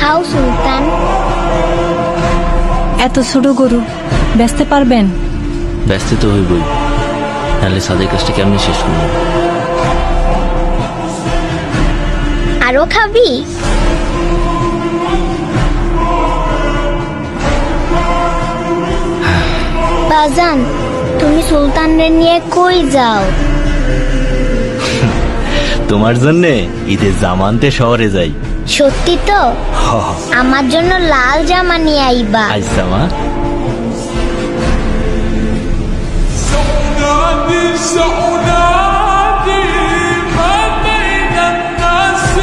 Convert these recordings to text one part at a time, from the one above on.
খাও সুলতান। এত ছোট গরু বেচতে পারবেন? ব্যস্ত তো হইবই, তাহলে সাদের কাজটা কেমনি শেষ করবো? আরো খাবি? বাজান, তুমি সুলতানরে নিয়ে কই যাও? তোমার জন্যে ঈদের জামা আনতে শহরে যাই। সত্যি তো? আমার জন্য লাল জামা নিয়ে আইবা। আজ জামা سأنادي ما بين الناس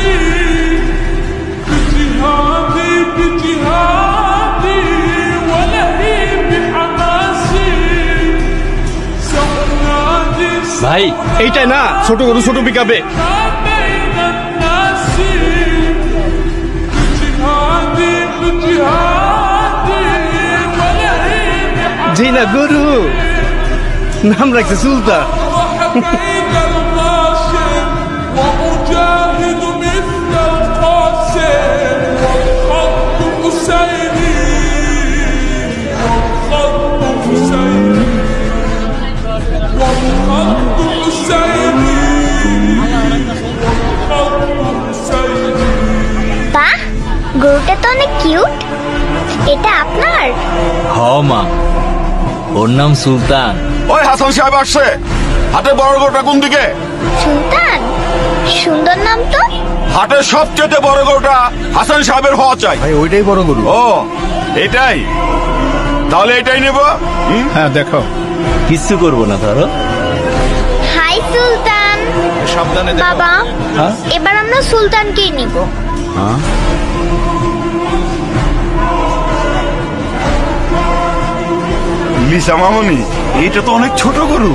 بجهادي ولهي بحماسي سأنادي ভাই এইটাই না ছোট গরু ছোট পিকাবে? ما بين الناس بجهادي ولهي জি না গরু নাম রাখছে সুলতান। بين الغاشم وأجاهد مثل القاسم والخط حسيني والخط حسيني والخط حسيني والخط حسيني বাহ, গরুটা তো অনেক কিউট। এটা আপনার? হ মা, ওর নাম সুলতান। ওই হাসান সাহেব আসছে। হাটের বড় গরুটা কোন দিকে? সুলতান, সুন্দর নাম তো। হাটের সবচেয়ে বড় গরুটা হাসান সাহেবের হওয়া চাই। ভাই ওইটাই বড় গরু। ও এটাই, তাহলে এটাই নেব। হ্যাঁ দেখো। কিচ্ছু করবো না ধরো। হাই সুলতান। সাবধানে দেখো। বাবা, হ্যাঁ? এবার আমরা সুলতানকেই নিব। লিসা মামনি, এটা তো অনেক ছোট গরু।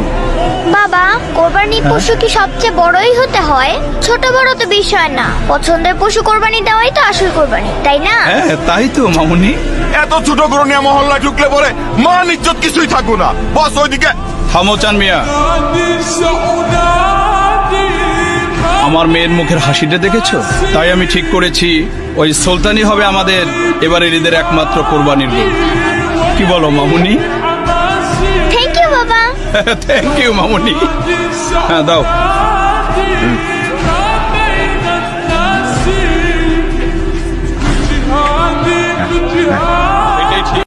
বাবা, কোরবানির পশু কি সবচেয়ে বড়ই হতে হয়? ছোট বড় তো বিষয় না, পছন্দের পশু কোরবানি দেওয়াই তো আসল কোরবানি, তাই না? হ্যাঁ তাই তো মামুনি। এত ছোট গরু নিয়ে মহল্লায় ঢুকলে পরে মান ইজ্জত কিছুই থাকবো না। বস ওইদিকে। থামো চান মিয়া। سأنادي আমার মেয়ের মুখের হাসিটা দেখেছো? তাই আমি ঠিক করেছি ওই সুলতানই হবে আমাদের এবারের ঈদের একমাত্র কোরবানির গরু। কি বলো মামুনি? থ্যাংক ইউ বাবা। থ্যাংক ইউ মামুনি। হ্যাঁ দাও। سأنادي